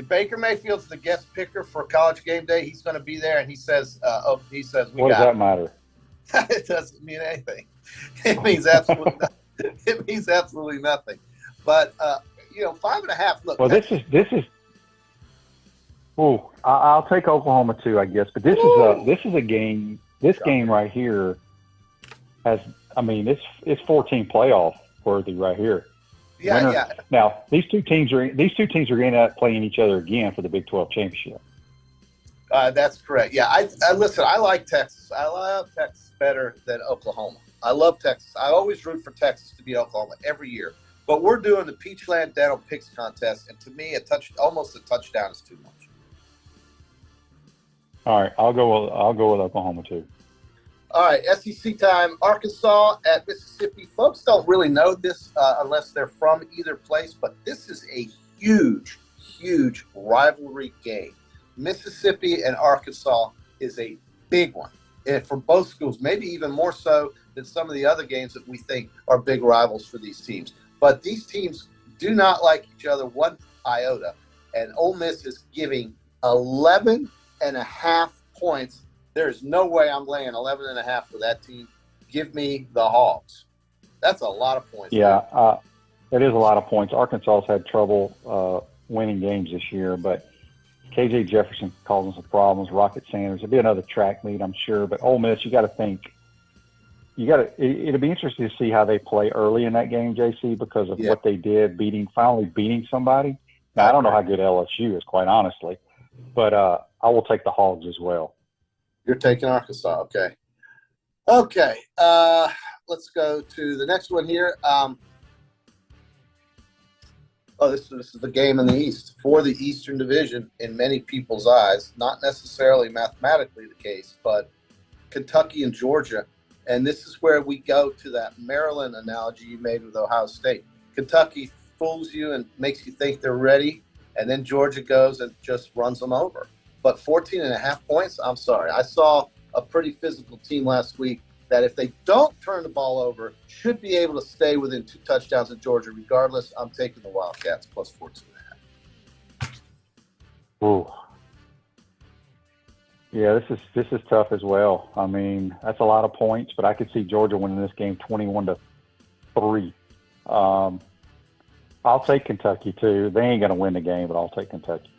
Baker Mayfield's the guest picker for College Game Day. He's going to be there, and he says, "What does that matter?" It doesn't mean anything. It means absolutely nothing. It means absolutely nothing. But 5.5. Look. Well, this is. Oh, I'll take Oklahoma too, I guess. But this is a game. This game right here has. I mean, it's 14 playoff worthy right here. Yeah, yeah. Now these two teams are going to end up playing each other again for the Big 12 championship. That's correct. Yeah, I listen. I like Texas. I love Texas better than Oklahoma. I love Texas. I always root for Texas to beat Oklahoma every year. But we're doing the Peachland Dental Picks contest, and to me, almost a touchdown is too much. All right, I'll go with Oklahoma too. All right, SEC time. Arkansas at Mississippi. Folks don't really know this unless they're from either place, but this is a huge, huge rivalry game. Mississippi and Arkansas is a big one, and for both schools, maybe even more so than some of the other games that we think are big rivals for these teams. But these teams do not like each other one iota, and Ole Miss is giving 11.5 points. There's no way I'm laying 11.5 for that team. Give me the Hogs. That's a lot of points. Yeah, it is a lot of points. Arkansas's had trouble winning games this year, but KJ Jefferson causing some problems. Rocket Sanders. It'll be another track meet, I'm sure. But Ole Miss, you got to think. It'll be interesting to see how they play early in that game, JC, because of what they did, finally beating somebody. Now, I don't know how good LSU is, quite honestly, but I will take the Hogs as well. You're taking Arkansas, okay. Okay, let's go to the next one here. This is the game in the East for the Eastern Division in many people's eyes. Not necessarily mathematically the case, but Kentucky and Georgia. And this is where we go to that Maryland analogy you made with Ohio State. Kentucky fools you and makes you think they're ready, and then Georgia goes and just runs them over. But 14.5 points, I'm sorry. I saw a pretty physical team last week that if they don't turn the ball over, should be able to stay within 2 touchdowns of Georgia regardless. I'm taking the Wildcats plus 14.5. Ooh. Yeah, this is tough as well. I mean, that's a lot of points, but I could see Georgia winning this game 21-3. I'll take Kentucky too. They ain't going to win the game, but I'll take Kentucky.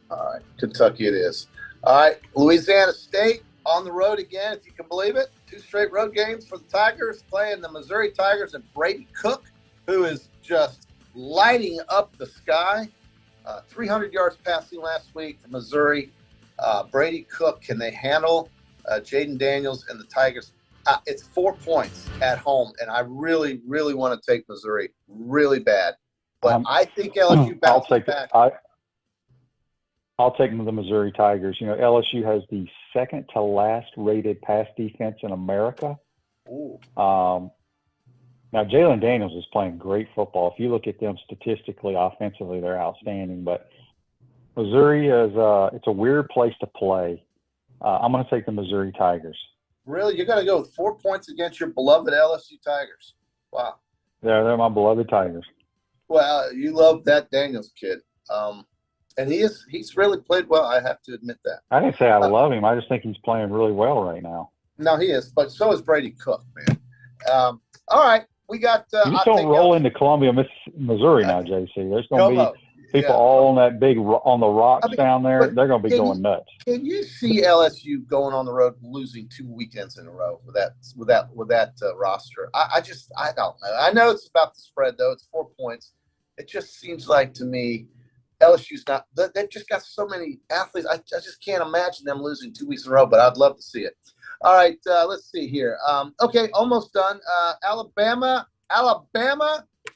All right, Kentucky it is. All right, Louisiana State on the road again, if you can believe it. 2 straight road games for the Tigers, playing the Missouri Tigers and Brady Cook, who is just lighting up the sky. 300 yards passing last week for Missouri. Brady Cook, can they handle Jaden Daniels and the Tigers? It's 4 points at home, and I really, really want to take Missouri really bad. But I think LSU bounces back. I'll take the Missouri Tigers. You know, LSU has the second to last rated pass defense in America. Ooh. Now, Jalen Daniels is playing great football. If you look at them statistically, offensively, they're outstanding. But Missouri it's a weird place to play. I'm going to take the Missouri Tigers. Really? You're going to go with 4 points against your beloved LSU Tigers? Wow. They're my beloved Tigers. Well, you love that Daniels kid. And he's really played well, I have to admit that. I didn't say I love him. I just think he's playing really well right now. No, he is. But so is Brady Cook, man. All right. We got you just don't roll into Columbia, Missouri now, JC. There's going to be people all on that on the rocks down there. They're going to be going nuts. Can you see LSU going on the road losing 2 weekends in a row with that roster? I don't know. I know it's about the spread though. It's 4 points. It just seems like to me LSU's not. They've just got so many athletes. I just can't imagine them losing 2 weeks in a row. But I'd love to see it. All right, let's see here. Okay, almost done. Alabama,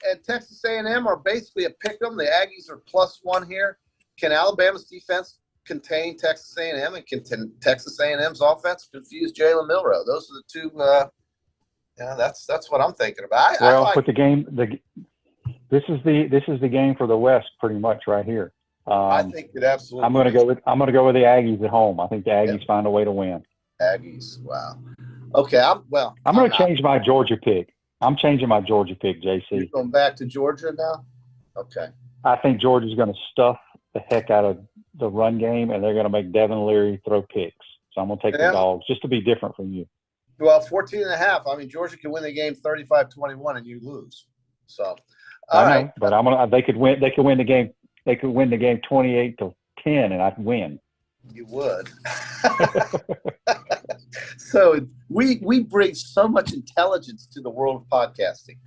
and Texas A&M are basically a pick 'em. The Aggies are +1 here. Can Alabama's defense contain Texas A&M, and can Texas A&M's offense confuse Jalen Milroe? Those are the two. That's what I'm thinking about. But the game, this is the game for the West, pretty much right here. I think it absolutely. I'm going to go with the Aggies at home. I think the Aggies find a way to win. Aggies, wow. Okay, I'm going to change my Georgia pick. I'm changing my Georgia pick, JC. You're going back to Georgia now? Okay. I think Georgia's going to stuff the heck out of the run game, and they're going to make Devin Leary throw picks. So I'm going to take the Dogs just to be different from you. Well, 14.5. I mean, Georgia can win the game 35-21, and you lose. So, I know, but they could win. They could win the game. They could win the game 28-10, and I'd win. You would. So we bring so much intelligence to the world of podcasting.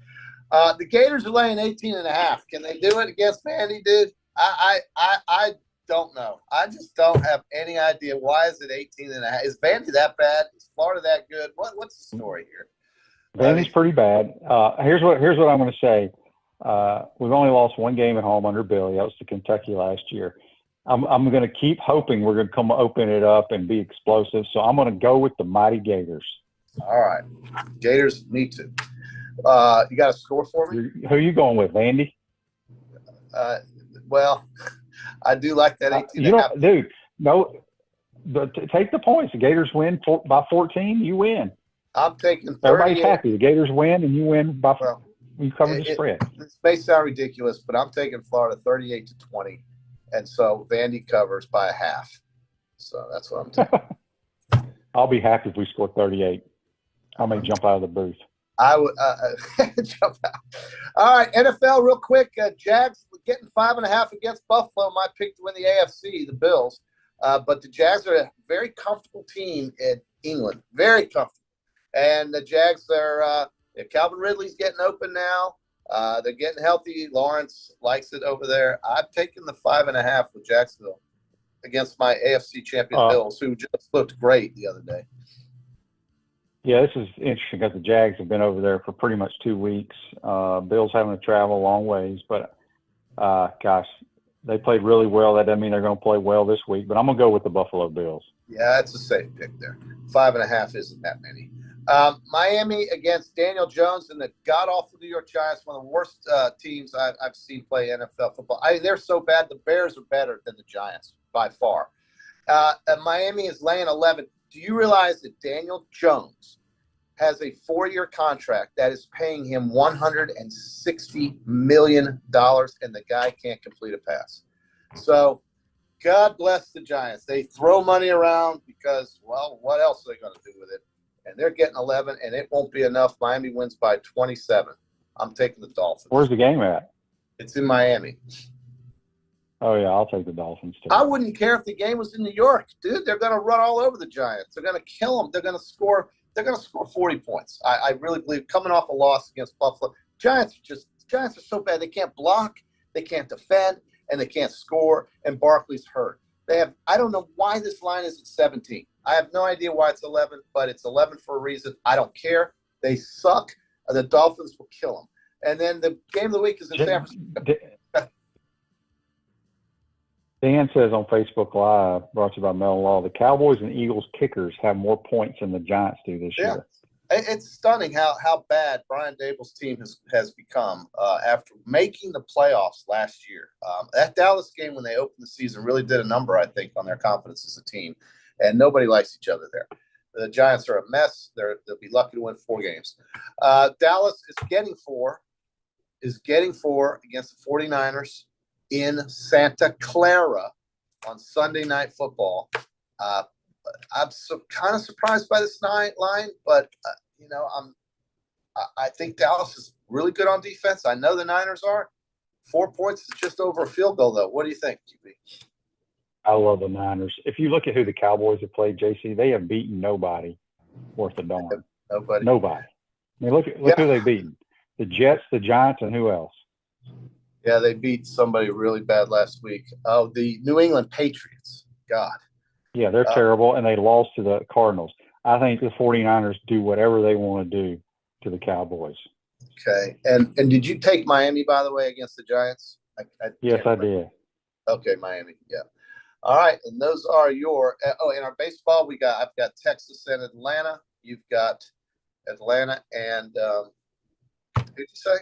The Gators are laying 18.5. Can they do it against Vandy, dude? I don't know. I just don't have any idea. Why is it 18.5? Is Vandy that bad? Is Florida that good? What's the story here? Vandy's pretty bad. Here's what I'm going to say. We've only lost one game at home under Billy. That was to Kentucky last year. I'm going to keep hoping we're going to come open it up and be explosive. So I'm going to go with the mighty Gators. All right. Gators, me too. You got a score for me? Who are you going with, Vandy? Well, I do like that 18.5. Dude, no, but take the points. The Gators win by 14, you win. I'm taking 38. Everybody's happy. The Gators win, and you win by you cover the spread. This may sound ridiculous, but I'm taking Florida 38-20. And so Vandy covers by a half. So that's what I'm taking. I'll be happy if we score 38. I may jump out of the booth. I would jump out. All right, NFL real quick. Jags getting 5.5 against Buffalo. My pick to win the AFC, the Bills. But the Jags are a very comfortable team in England. Very comfortable. And the Jags are Calvin Ridley's getting open now. They're getting healthy. Lawrence likes it over there. I'm taking the 5.5 with Jacksonville against my AFC champion Bills, who just looked great the other day. Yeah, this is interesting because the Jags have been over there for pretty much 2 weeks. Bills having to travel a long ways, but gosh, they played really well. That doesn't mean they're going to play well this week, but I'm going to go with the Buffalo Bills. Yeah, that's a safe pick there. 5.5 isn't that many. Miami against Daniel Jones and the god-awful New York Giants, one of the worst teams I've seen play NFL football. I mean, they're so bad. The Bears are better than the Giants by far. Miami is laying 11. Do you realize that Daniel Jones has a 4-year contract that is paying him $160 million, and the guy can't complete a pass? So God bless the Giants. They throw money around because, well, what else are they going to do with it? And they're getting 11, and it won't be enough. Miami wins by 27. I'm taking the Dolphins. Where's the game at? It's in Miami. Oh, yeah, I'll take the Dolphins, too. I wouldn't care if the game was in New York. Dude, they're going to run all over the Giants. They're going to kill them. They're going to score 40 points. I really believe, coming off a loss against Buffalo. Giants are so bad. They can't block. They can't defend. and they can't score, and Barkley's hurt. I don't know why this line is at 17. I have no idea why it's 11, but it's 11 for a reason. I don't care. They suck. The Dolphins will kill them. And then the game of the week is in San Francisco. Dan says on Facebook Live, brought to you by Mel Law, the Cowboys and Eagles kickers have more points than the Giants do this year. It's stunning how bad Brian Dable's team has become after making the playoffs last year. That Dallas game when they opened the season really did a number, I think, on their confidence as a team. And nobody likes each other there. The Giants are a mess. They'll be lucky to win 4 games. Dallas is getting 4 against the 49ers in Santa Clara on Sunday Night Football. I'm kind of surprised by this line, but I think Dallas is really good on defense. I know the Niners are. 4 points is just over a field goal, though. What do you think, QB? I love the Niners. If you look at who the Cowboys have played, JC, they have beaten nobody worth a darn. Nobody. I mean, look who they've beaten. The Jets, the Giants, and who else? Yeah, they beat somebody really bad last week. Oh, the New England Patriots. God. Yeah, they're terrible, and they lost to the Cardinals. I think the 49ers do whatever they want to do to the Cowboys. Okay. And did you take Miami, by the way, against the Giants? Yes, I did. Okay, Miami. Yeah. All right, and those are your in our baseball I've got Texas and Atlanta. You've got Atlanta and who'd you say?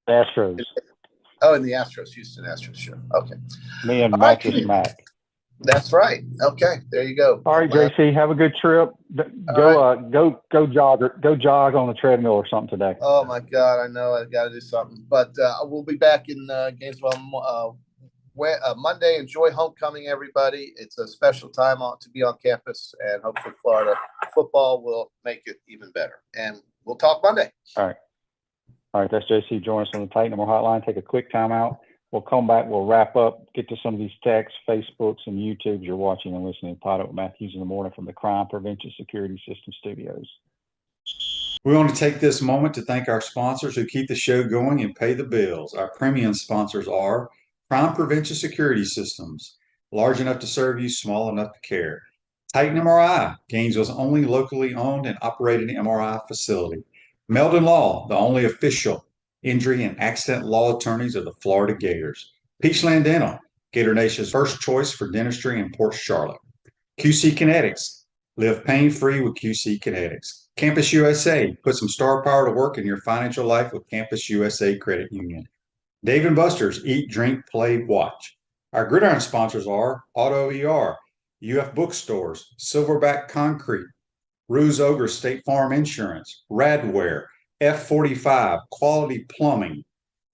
Astros. Oh, and the Astros, Houston Astros, sure. Okay. Me and Mattress Mac. That's right. Okay, there you go. All right, JC, have a good trip. Go jog on the treadmill or something today. Oh my God, I know I got to do something, but we'll be back in Gainesville Monday. Enjoy homecoming, everybody. It's a special time to be on campus, and hopefully Florida football will make it even better. And we'll talk Monday. All right. That's JC. Join us on the Titan More Hotline. Take a quick timeout. We'll come back. We'll wrap up, get to some of these texts, Facebooks, and YouTubes you're watching and listening to PodUp with Matthews in the morning from the Crime Prevention Security System Studios. We want to take this moment to thank our sponsors who keep the show going and pay the bills. Our premium sponsors are Crime Prevention Security Systems, large enough to serve you, small enough to care. Titan MRI, Gainesville's only locally owned and operated MRI facility. Meldon Law, the only official injury and accident law attorneys of the Florida Gators. Peachland Dental, Gator Nation's first choice for dentistry in Port Charlotte. QC Kinetics, live pain-free with QC Kinetics. Campus USA, put some star power to work in your financial life with Campus USA Credit Union. Dave & Buster's, eat, drink, play, watch. Our gridiron sponsors are Auto ER, UF Bookstores, Silverback Concrete, Ruse Ogre State Farm Insurance, Radware, F45, Quality Plumbing.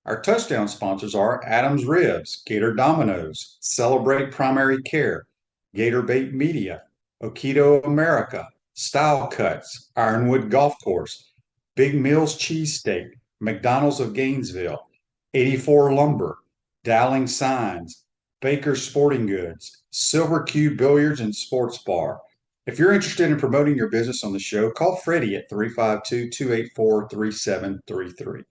Our touchdown sponsors are Adams Ribs, Gator Dominoes, Celebrate Primary Care, Gator Bait Media, Okido America, Style Cuts, Ironwood Golf Course, Big Mills Cheesesteak, McDonald's of Gainesville, 84 Lumber, Dowling Signs, Baker's Sporting Goods, Silver Q Billiards and Sports Bar. If you're interested in promoting your business on the show, call Freddie at 352-284-3733.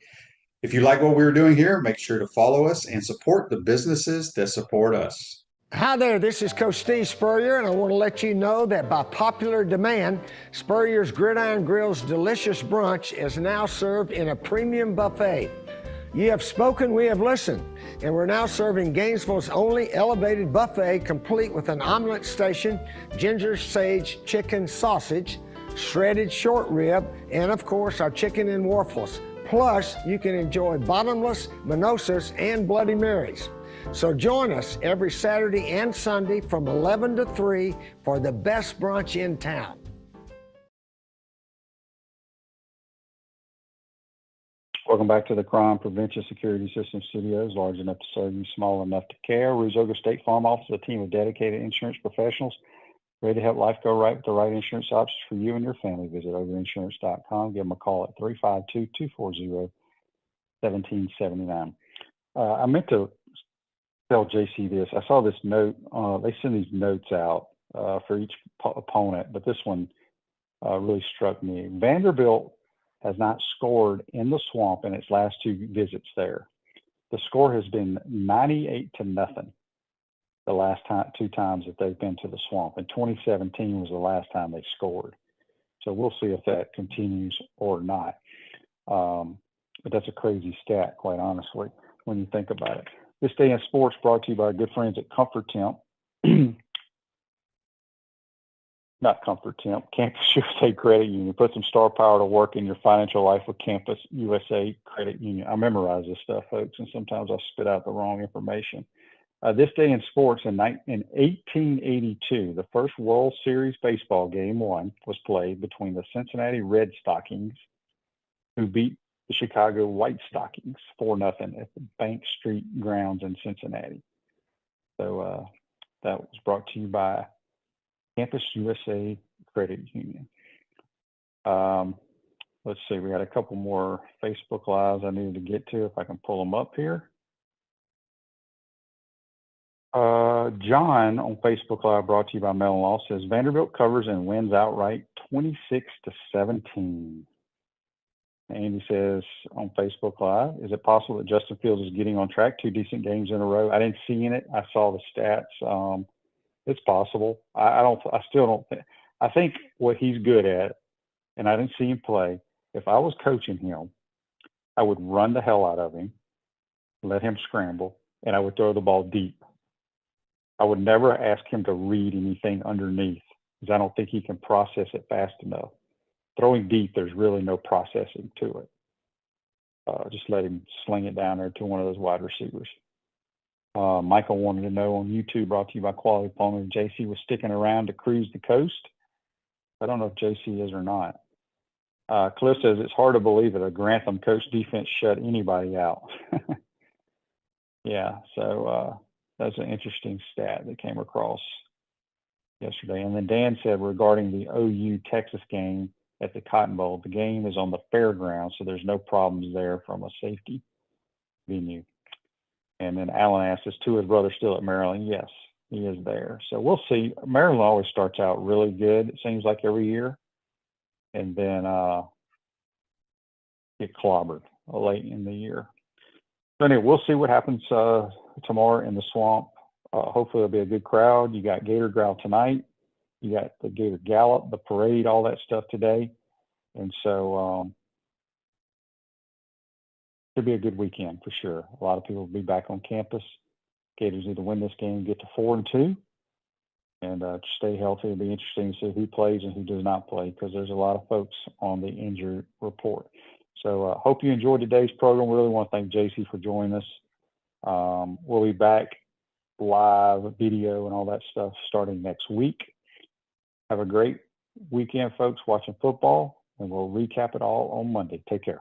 If you like what we're doing here, make sure to follow us and support the businesses that support us. Hi there, this is Coach Steve Spurrier, and I want to let you know that by popular demand, Spurrier's Gridiron Grill's delicious brunch is now served in a premium buffet. You have spoken, we have listened, and we're now serving Gainesville's only elevated buffet, complete with an omelet station, ginger sage chicken sausage, shredded short rib, and of course our chicken and waffles. Plus, you can enjoy bottomless mimosas and Bloody Marys. So join us every Saturday and Sunday from 11 to 3 for the best brunch in town. Welcome back to the Crime Prevention Security System Studios, large enough to serve you, small enough to care. Ruzoga State Farm Office, a team of dedicated insurance professionals ready to help life go right with the right insurance options for you and your family. Visit overinsurance.com. Give them a call at 352-240-1779. I meant to tell JC this. I saw this note. They send these notes out for each opponent, but this one really struck me. Vanderbilt has not scored in the Swamp in its last 2 visits there. The score has been 98-0 the last two times that they've been to the Swamp. And 2017 was the last time they scored. So we'll see if that continues or not. But that's a crazy stat, quite honestly, when you think about it. This Day in Sports brought to you by our good friends at Comfort Temp. Not Comfort Temp, Campus USA Credit Union. Put some star power to work in your financial life with Campus USA Credit Union. I memorize this stuff, folks, and sometimes I spit out the wrong information. This Day in Sports in 1882, the first World Series baseball game one was played between the Cincinnati Red Stockings, who beat the Chicago White Stockings 4-0 at the Bank Street grounds in Cincinnati. So that was brought to you by Campus USA Credit Union. Let's see, we had a couple more Facebook Lives I needed to get to if I can pull them up here. John on Facebook Live, brought to you by Mellon Law, says Vanderbilt covers and wins outright 26-17. Andy says on Facebook Live, is it possible that Justin Fields is getting on track 2 decent games in a row? I didn't see it. I saw the stats. It's possible. I still don't think. I think what he's good at, and I didn't see him play. If I was coaching him, I would run the hell out of him, let him scramble, and I would throw the ball deep. I would never ask him to read anything underneath because I don't think he can process it fast enough. Throwing deep, there's really no processing to it. Just let him sling it down there to one of those wide receivers. Michael wanted to know on YouTube, brought to you by Quality Plumbing, JC was sticking around to cruise the coast. I don't know if JC is or not. Cliff says it's hard to believe that a Grantham coach defense shut anybody out. Yeah, so that's an interesting stat that came across yesterday. And then Dan said regarding the OU Texas game at the Cotton Bowl, the game is on the fairgrounds, so there's no problems there from a safety venue. And then Alan asked, is Tua's brother still at Maryland? Yes, he is there. So we'll see. Maryland always starts out really good, it seems like every year, and then get clobbered late in the year. So anyway, we'll see what happens tomorrow in the Swamp. Hopefully it'll be a good crowd. You got Gator Growl tonight. You got the Gator Gallop, the parade, all that stuff today. And so it'll be a good weekend for sure. A lot of people will be back on campus. Gators need to win this game, get to 4-2, and stay healthy. It'll be interesting to see who plays and who does not play because there's a lot of folks on the injured report. So hope you enjoyed today's program. We really want to thank JC for joining us. We'll be back live, video, and all that stuff starting next week. Have a great weekend, folks, watching football, and we'll recap it all on Monday. Take care.